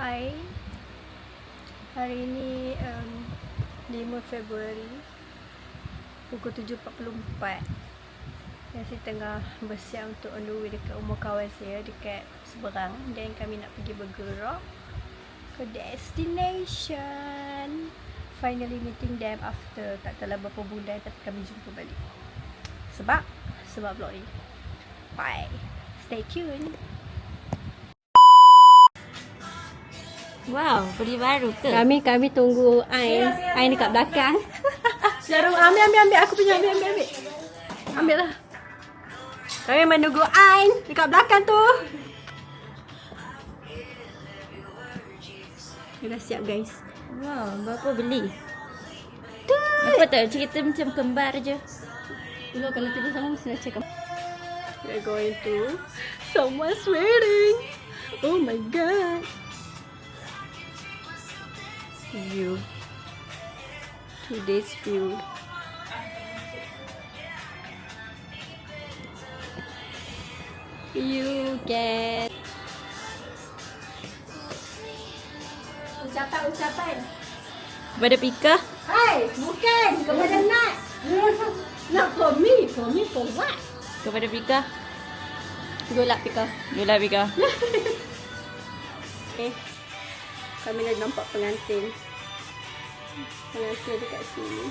Hai, hari ini 5 Februari pukul 7.44. Saya tengah bersiap untuk on the way dekat rumah kawan saya dekat seberang, dan kami nak pergi bergerak ke destination. Finally meeting them after tak tahu berapa bulan, tapi kami jumpa balik. Sebab vlog ni. Bye. Stay tuned. Wow, beli baru ke? Kami tunggu Ain. Ain dekat belakang. Jarum, ambil. Aku punya, ambil. Ambil lah. Kami menunggu Ain dekat belakang tu. Kita dah siap, guys. Wow, berapa beli? Tu. Apa tak cerita macam kembar je. Dulu kalau tidur sama mesti nak cakap. We're going to someone's wedding. Oh my god. View. Today's view. You get ucapan. Kepada Pika? Hai, bukan kepada Nat. Not for me for what? Kepada Pika? Good luck, Pika. Yolah Pika. Kami dah nampak pengantin. Pengantin dekat sini.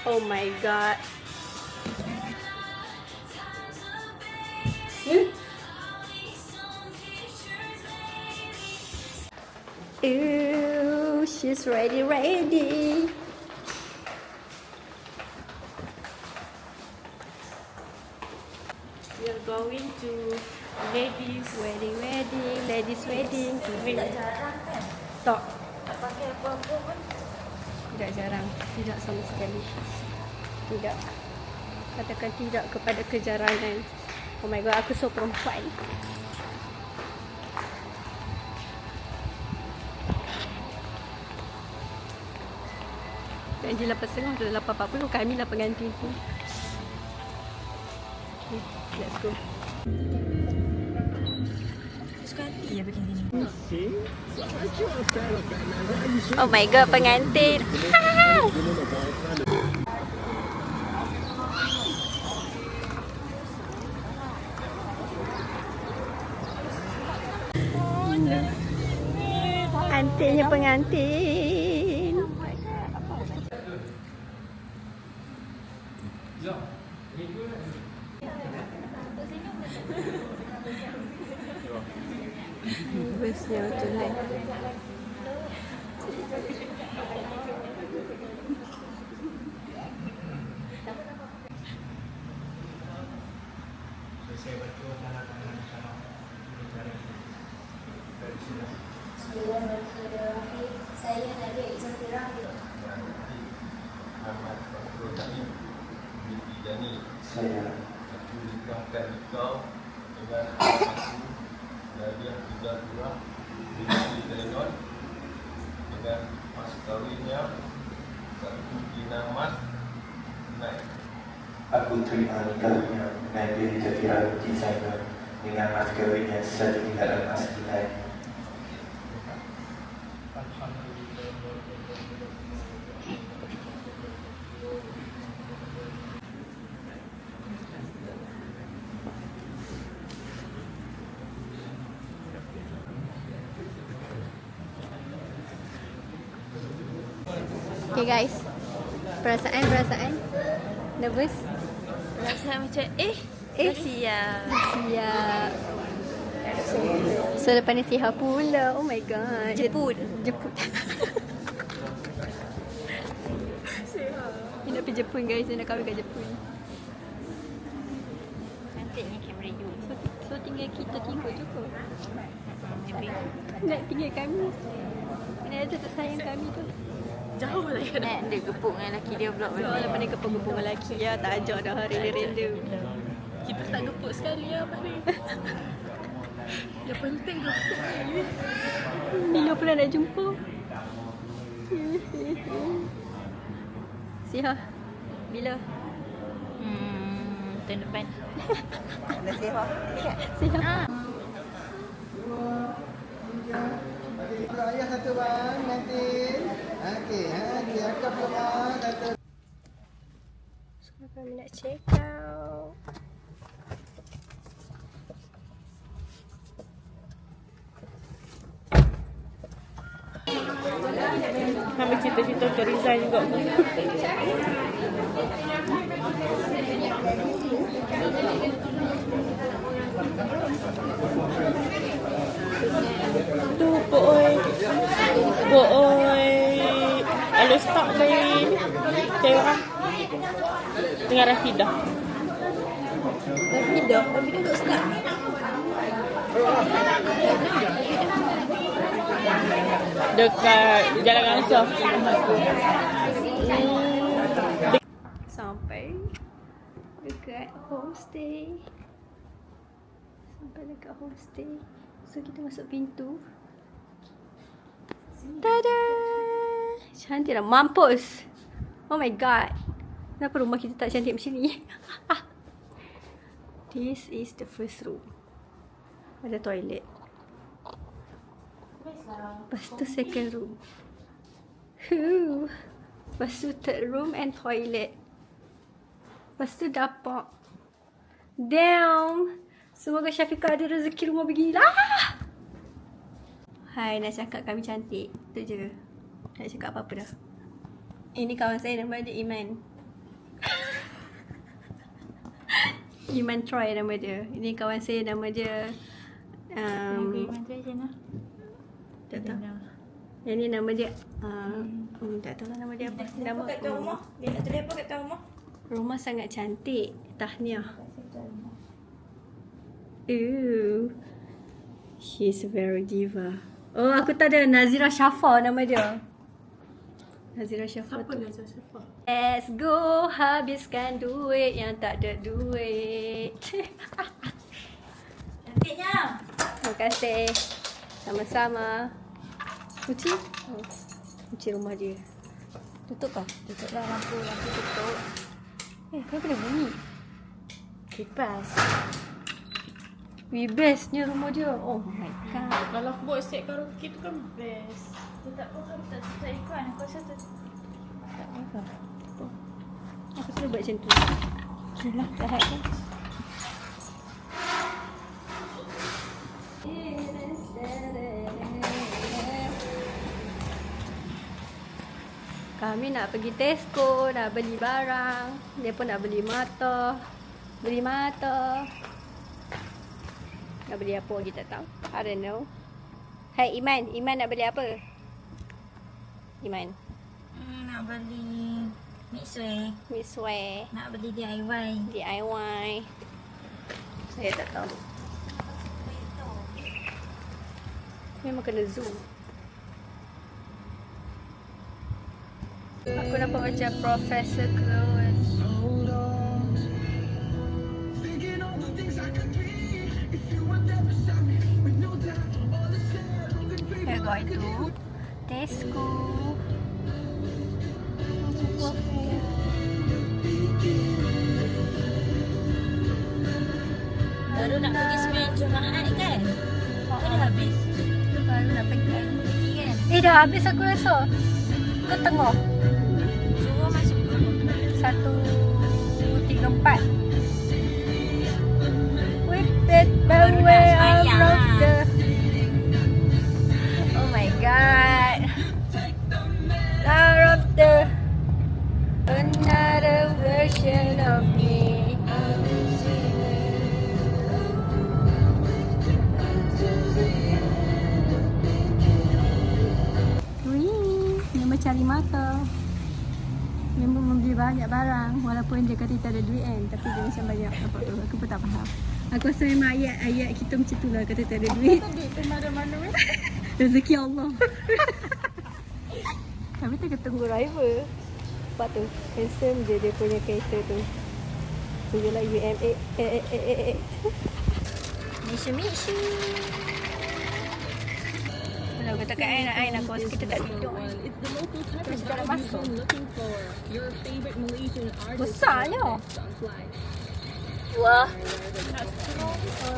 Oh my god. Ew, she's ready. We are going to ladies Wedding. Ladies wedding. Tak jarang kan? Tak. Tak pakai apa-apa pun. Tidak jarang. Tidak sama sekali. Tidak. Katakan tidak kepada kejarangan. Oh my god, aku so perempuan. Janji 8.30 atau 8.40. Kami lah pengantin tu. Okay, let's go. Suka hati ya begini. Oh my god, pengantin. Antiknya pengantin. Busnya tunai. Saya Nadia Izzatira Ahmad Fakrul Naim binti Dani. Saya Aku nikahkan kau dengan aku Nadia Izzatira binti Zainal dengan mas kawinnya 1 dinar emas naik. aku terima nikahnya Nadia Izzatira binti Zainal dengan mas kawinnya 1 dinar emas tunai. Okay guys, perasaan nervous. Rasa macam siap. Siap. So lepas ni sihat pula. Oh my god. Jeput. Dia nak pergi Jepun guys. Dia nak kahwin kat Jepun. Cantiknya kamera you. So tinggal kita tinggal cukup. Nak tinggal kami. Mana ada tak sayang kami tu. Jauh lagi. Nak dia gepuk dengan lelaki dia pula So balik. lepas ni kepung-kepung dengan lelaki ya. Tak ajak dah hari ni random. Kita tak gepuk sekali ya Pak ni. Yang penting gepuk ni. Bila pula nak jumpa. Sihat. Bila? Tahun depan. Sihat. ke bang nanti. Okey, silakan ke bang nanti. So kami nak check out. Sampai cita-cita untuk resign juga. Tu boy. Kalau start main Tera dengan Rafidah. Rafidah duduk sebelah. Dekat Jalan Gangsar. Sampai dekat homestay. So kita masuk pintu. Tada! Cantik lah. Mampus! Oh my god. Kenapa rumah kita tak cantik macam ni? This is the first room. Ada toilet. Lepas tu second room. Lepas tu third room and toilet. Lepas tu dapur. Damn! Semoga Syafiqah ada rezeki rumah beginilah. Hai, nak cakap kami cantik. Itu je. Tak cakap apa-apa dah. Ini kawan saya nama dia Iman. Iman Troy nama dia. Ini kawan saya nama dia tak tahu. Yang ni nama dia tak tahu lah nama dia apa. Nama kat tuan rumah. Dia nak telefon kat tuan rumah. Rumah sangat cantik. Tahniah. Ew. She's very diva. Oh, aku tak ada. Nazira Syafa nama dia. Nazira Syafa. Siapa Nazira Syafa? Let's go habiskan duit yang tak ada duit. Cantiknya. Terima kasih. Sama-sama. Kunci? Oh, kunci rumah dia. Tutup kah? Tutup lah lampu tutup. Kenapa dia bunyi? Kipas. Bestnya rumah dia. Oh my god. Kalau aku buat set karaoke tu kan best. Tak apa kan tak ikut. Aku rasa tak apa. Aku selalu buat macam tu. Okay lah, dah hack kan. Kami nak pergi Tesco, nak beli barang. Dia pun nak beli mata. Beli mata. Nak beli apa lagi tak tahu. I don't know. Hai Iman, Iman nak beli apa? Iman. nak beli mixwear. Nak beli DIY. Saya tak tahu. Memang kena zoom. Aku nampak macam Professor Clown. Saya going to Tesco. Baru nak pergi sembilan Jumaat kan? Kan dah habis. Baru nak pergi. Kan? Dah habis aku rasa. Ke tengah. Suruh masuk ke 134. Whip it my way out of the. Oh my god. Out of the another version of me. Memang cari mata. Memang membeli banyak barang. Walaupun dia kata tak ada duit kan. Tapi dia macam banyak. Apa tu? Aku pun tak faham. Aku rasa memang ayat kita macam tu lah. Kata tak ada duit. Duit tu mana-mana Rezeki Allah. Kami tengah tunggu driver. Sebab tu handsome je dia punya kereta tu. Tunggu lah UMA. Mishu. Kalau kata kat air nak kos kita tak duduk. Terus dah masuk. Besarnya. Wah.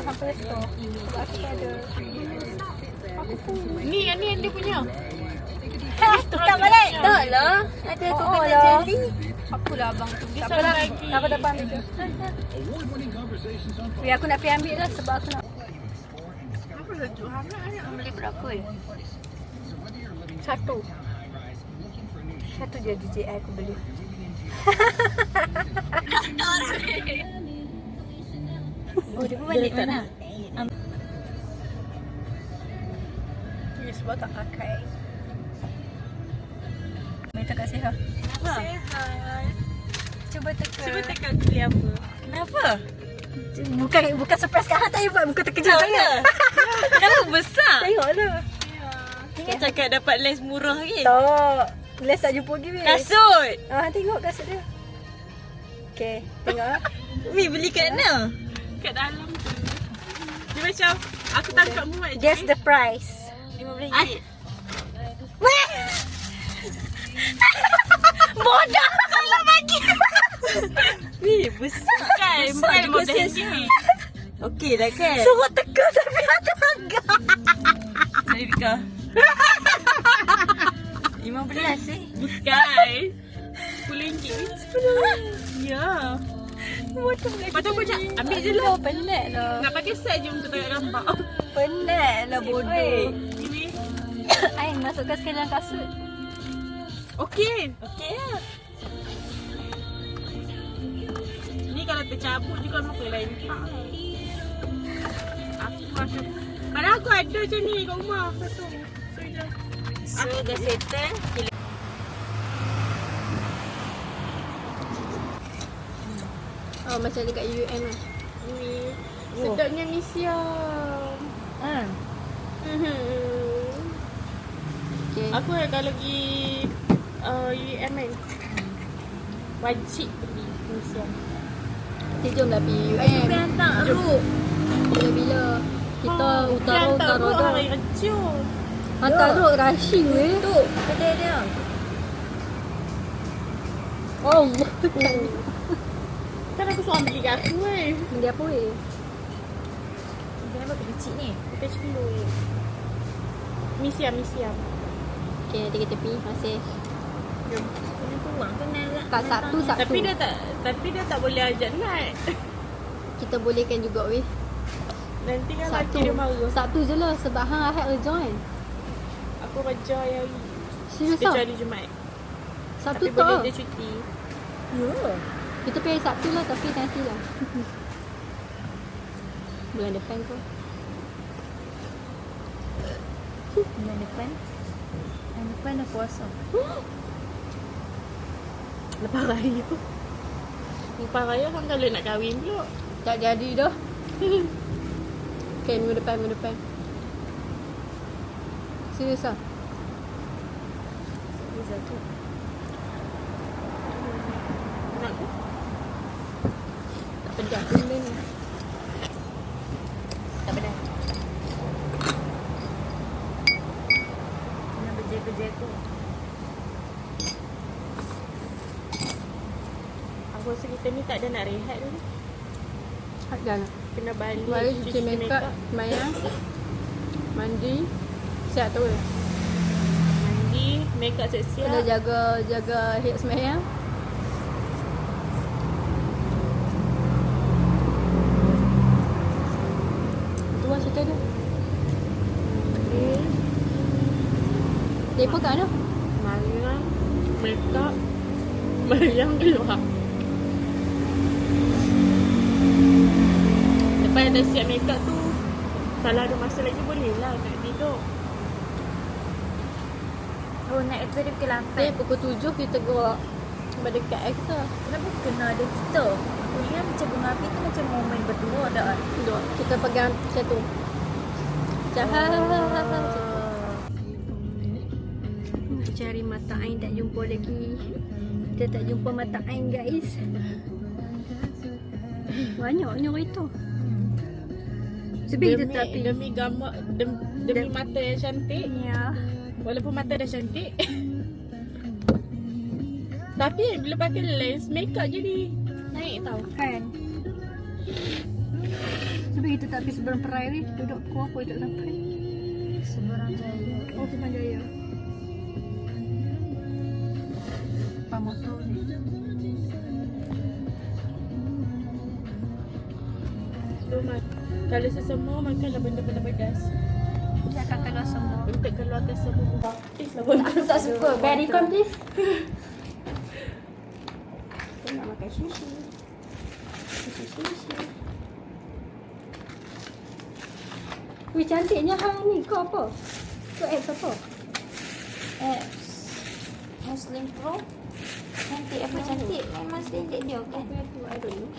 Sampai store. Sebab aku ada. Ni yang dia punya. Tukar balik. Tak lah. Ada coconut jelly. Apa lah abang tu? Dia Tak apa lah. selalu bagi. Aku dapat ambil je. Biar aku nak pergi ambil lah sebab aku nak. Apa laju hangat ni? Beli berapa ya? Satu. Satu je DJI aku beli. Oh, dia pun balik mana? Ini sebab tak pakai. Minta kat Seha. Sihat. Cuba teka. Cuba tekan beli apa? Kenapa? Bukan surprise kat hang, tak buat muka terkejut sangat. Kenapa besar? Tengoklah. Dia cakap dapat lens murah lagi. Tak. Les tak jumpa lagi weh. Kasut. Tengok kasut dia. Okay, tengok ah. Mi beli kat mana? Kat dalam tu. Dia macam aku tangkap muat je. Guess the price. RM15. Weh! Bodoh! Salah bagi. Mi besar kan? Besar juga Bukan sis. RM15. Okey dah kan? Suruh teka tapi ada harga. Saya Rika. 15 eh. Bukan. RM10. Ya. Lepas tu aku cakap ambil je lah. Penat lah. Nak pakai set je untuk tengok gambar. Penat lah bodoh. Ini. Ain masukkan sekali dalam kasut. Okey. Okey lah. Ni kalau tercabut juga apa lain tak. Aku rasa. Padahal aku ada je ni kat rumah. Satu. So dah settle. Oh macam dekat UM lah. Ni sedapnya mi siam. Okay. Aku kalau pergi UM kan wajib pergi mi siam. Nanti jomlah pergi UM. Aku hantar Aruk. Bila-bila. Kita utara-utara dah. Hari Raja. Hantar road rushing weh. Tu, kedai dia. Oh. Kan aku suruh beli kat aku weh. Dia apa weh? Kenapa kecil ni? Kita cilo. Mi siam. Okay, nanti kita pergi. Masih. Jom. Kena tuang kena lah. Tak Sabtu. Tapi dia tak boleh ajak naik. Kita bolehkan juga weh. Nanti kan Sabtu. laki dia marah. Sabtu je lah sebab hang Ahad join. Aku raja yang Serius dia ah? cari Jumaat. Sabtu Tapi tak boleh ah? dia cuti. Kita pergi Sabtu lah tapi nanti lah. Bulan depan tu. Bulan depan dah puasa. Lepas raya. Lepas raya kan kalau nak kahwin pula. Tak jadi dah. Okay, minggu depan. Serius ah? Satu. Nak ke? Tak pedas benda ni. Tak pedas. Kena berjaga-jaga. Aku rasa kita ni tak ada nak rehat ni. Ada lah. Kena balik. Baru cuci makeup, semayang, mandi, siap tu. Mandi, makeup siap-siap. Kena jaga head semayang. Tu lah cerita dia. Lepas kat mana? Mariam, makeup, Mariam keluar. Lepas dah siap makeup tu, kalau ada masa lagi boleh lah nak tidur. Oh, naik tu dia pukul 8. Pukul 7 kita gerak berdekat kita. Kenapa kena ada kita? Kuliah macam bunga api tu macam momen berdua dah. Duduk. Kita pegang macam tu. Kita cari mata ain tak jumpa lagi. Kita tak jumpa mata ain guys. Banyaknya kereta. Sebab tetapi Demi gambar, demi mata yang cantik. ya. Walaupun mata dah cantik. Tapi bila pakai lens, makeup jadi naik tau. Kan. Sebab kita tak pergi Seberang Perai ni. Duduk pukul apa tak sampai. Seberang Jaya. Oh, Seberang Jaya. depan motor ni. Kalau sesama makanlah benda-benda pedas. Dia akan keluar semua. Untuk keluarkan semua baptis lah benda. Aku tak suka. Bacon please. Saya nak makan sushi. Sushi. Wih, cantiknya hari ni. Kau apa? Kau apps apa? Apps Muslim Pro. Cantik apa cantik. Memang standard dia kan. Apa tu? I don't know.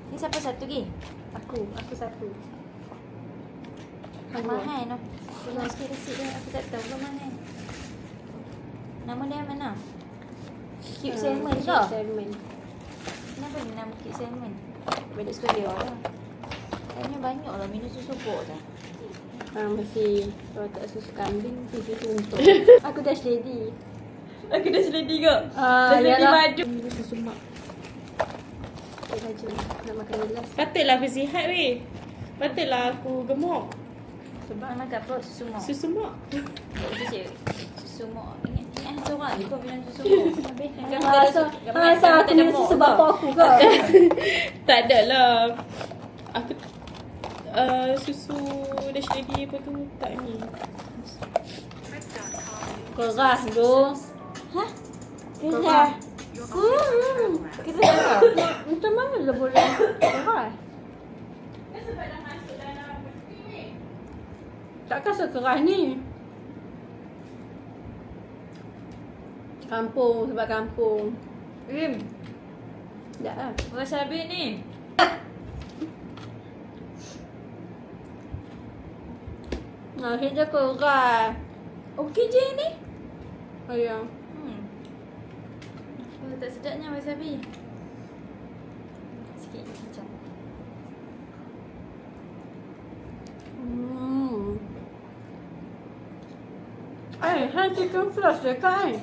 Ni siapa satu lagi? Aku satu. Mahal no. Tengok sikit resit dia. Aku tak tahu berapa mahal. Nama dia mana? Cute Salmon ke? Salmon. Kenapa ni nama Cute Salmon? Bedok sekolah lah. Kayaknya banyak lah minum susu pok dah. Masih kalau tak susu kambing, susu untuk. Aku dah lady. Aku dah seledi ke? Ah, Dah seledi yalah. baju. Susu mak. Okay, baju nak makan gelas. Patutlah aku sihat weh. Patutlah aku gemuk. Sebab makan apa? Susu mak. Susu mak. Susu mak. Ingat seorang je kau bilang susu mak. Habis Masa aku minum susu bapa aku ke? Tak ada lah. Aku susu dah seledi apa tu tak ni. Keras tu. Hah? Keras. Kita dah. Macam mana dia boleh keras? Sebab dah masuk dalam peti weh. Takkan sekeras ni. Kampung, sebab kampung. Tak lah. Rasa habis ni. Akhir je keras. Okey je ni. Oh ya. Oh, tak sedapnya wasabi. Sikit macam. Hai chicken floss dia kan?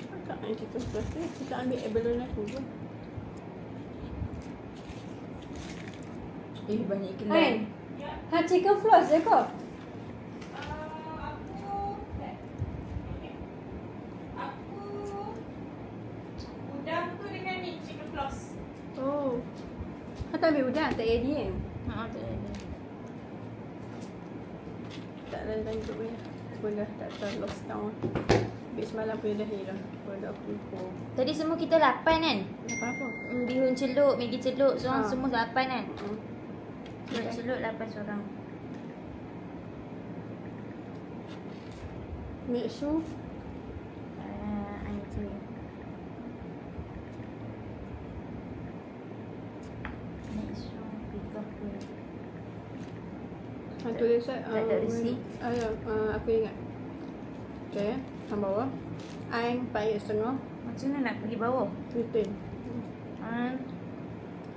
Kakak yang chicken floss ni, kita ambil abalone aku je. Banyak ikan Hai, hai chicken floss dia kau? Udang tu dengan ni chicken floss. Oh. Kau tak ambil udang, tak ADM? Ha, tak ada. Tak ada lanjut boleh. Boleh, tak terlost down. Habis semalam punya dah hilang. Pada aku lupa. Tadi semua kita 8 kan? Apa-apa? Bihun celup, Maggi celup, seorang Ha. semua 8 kan? Hmm. Celup celup 8 seorang. Mixu. Anjir. Satu resep. Tak ada resi. Ya, aku ingat. Okay, tambah bawah. Aing pahit setengah. Macam mana nak pergi bawah? Return. Ha.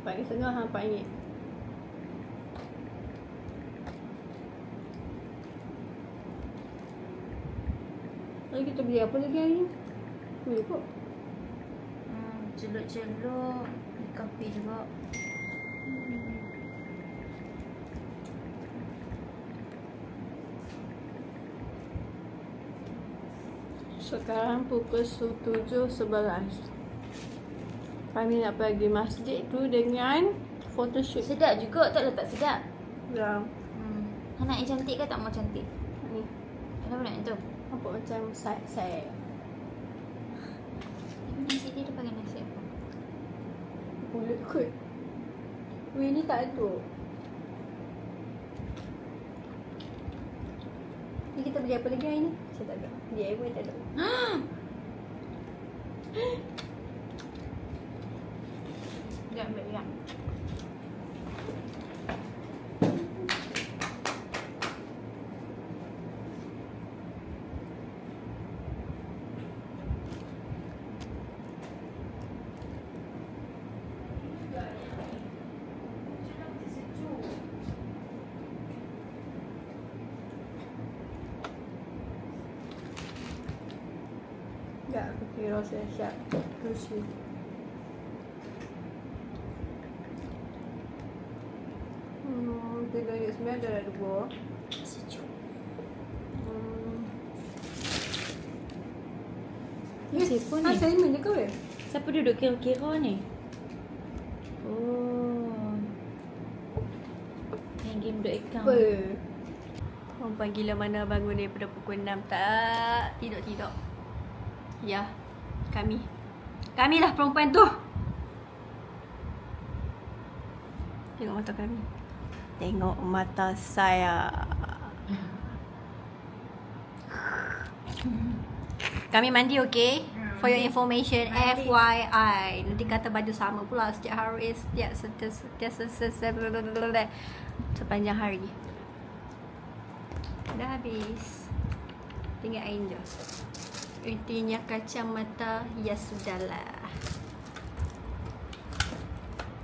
Pahit setengah, hang pahit. Lagi kita beli apa lagi hari ni? Boleh kot. Celup-celup, kopi juga. Sekarang pukul 7.11. Kami nak pergi masjid tu dengan photoshoot. Sedap juga, taklah tak sedap. Ya. Anak yang cantik ke tak mau cantik? Ni. Kenapa nak yang tu? Apa macam saya Nasi dia pakai nasi apa? pulut kot. Weh ni tak ada. Ni kita beli apa lagi hari ni? Saya tak ada. DIY tak ada. Dia ambil juga. Tak, aku kira saya siap. Sushi. Tiga ni sebenarnya dah ada dua. Sejuk. siapa Ha, ni? Simon je ke? Siapa duduk kira-kira ni? Oh. Main game duduk account. Apa? Perempuan gila mana bangun daripada pukul 6 tak? Tidak. Ya, kami. Kamilah perempuan tu. Tengok mata kami. Tengok mata saya. Kami mandi, okay? For your information, FYI. Nanti kata baju sama pula setiap hari, sepanjang hari. Dah habis. Tinggal air je. Intinya kacamata, ya sudahlah.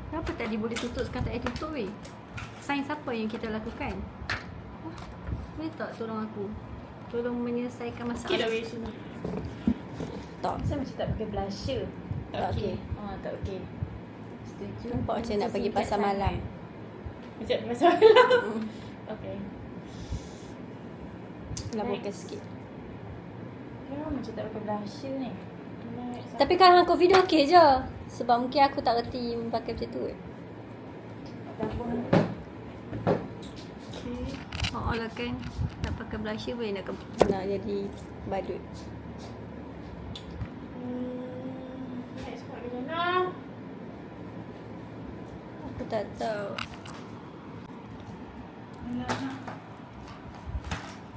Kenapa tadi boleh tutup, sekarang tak boleh tutup weh? Sains apa yang kita lakukan? Boleh tak tolong aku? Tolong menyelesaikan Sikit dah masalah. weh sini. Tak. Saya macam tak pakai blusher. Tak okey. Tak okey. Setuju. Nampak macam nak pergi pasar malam. Macam pasal malam. Okay. Nak buka sikit. Kenapa macam tak pakai blusher ni? Tapi kalau aku video okey je. Sebab mungkin aku tak reti pakai macam tu. Ataupun Oh lah kan. Nak pakai blusher boleh nak jadi badut. Next part macam mana? Aku tak tahu.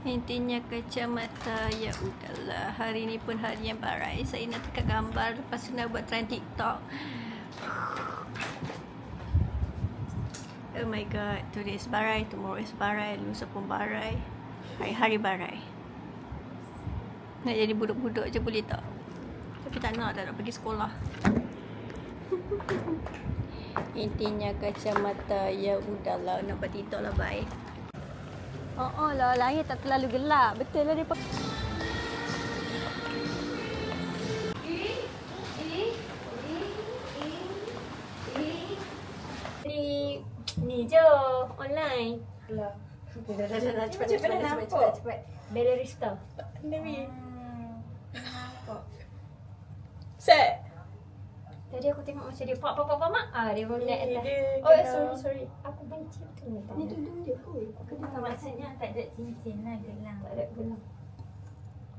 Intinya kacamata, ya udahlah. Hari ni pun hari yang barai. Saya nak tekan gambar, lepas tu nak buat trend TikTok. Oh my god, today is barai, tomorrow is barai, lusa pun barai. Hari-hari barai. Nak jadi budak-budak je boleh tak? Tapi tak nak pergi sekolah. Intinya kacamata, ya udahlah, nak buat TikTok lah, bye. Oh lah, langit tak terlalu gelap. Betul lah dia pakai. Ni je online. Alah. Dah, cepat. Belerista. Nabi. Set. Tadi aku tengok macam dia pak. Dia pun naik atas. Dia Oh, kena- sorry. Aku benci betul ni. Ni dulu dia kot. maksudnya tak ada cincin lah gelang. Tak ada gelang.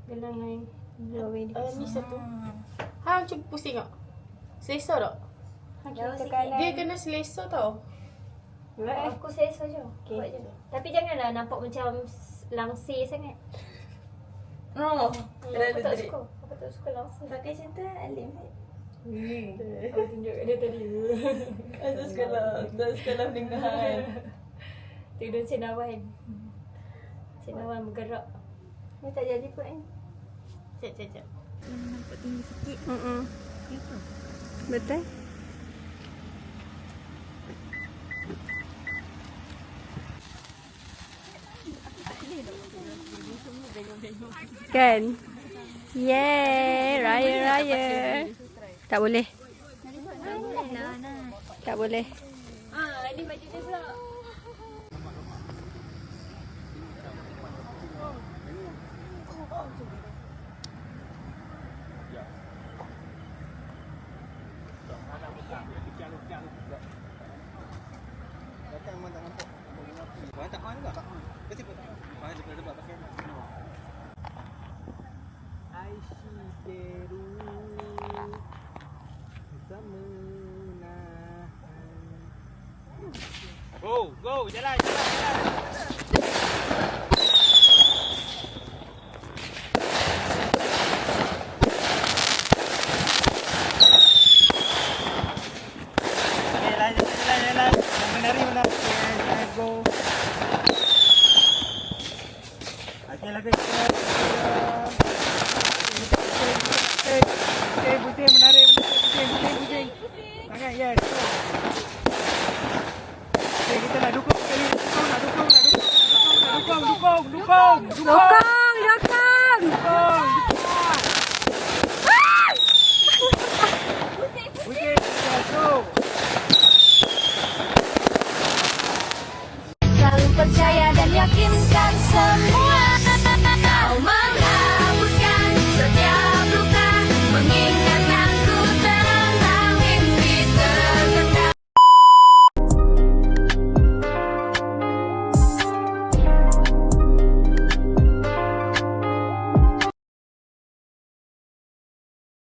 Gelang lain. Ni satu. Ha, cuba pusing tak? Selesa tak? Kita kanan. Dia kena selesa tau. Aku selesa je. Okay. Buat je. Tapi janganlah nampak macam langsir sangat. Oh. Aku tak suka. Aku tak suka langsir. Pakai macam tu alim. Aku tunjuk kat dia tadi. Atas sekolah dengan. Tidur cendawan. Cendawan bergerak. Ni tak jadi pun kan? Cek. Nampak tinggi sikit. Betul? Kan? Yeay, raya. Tak boleh. Tak boleh. Ini baju dia pula. Go, jalan.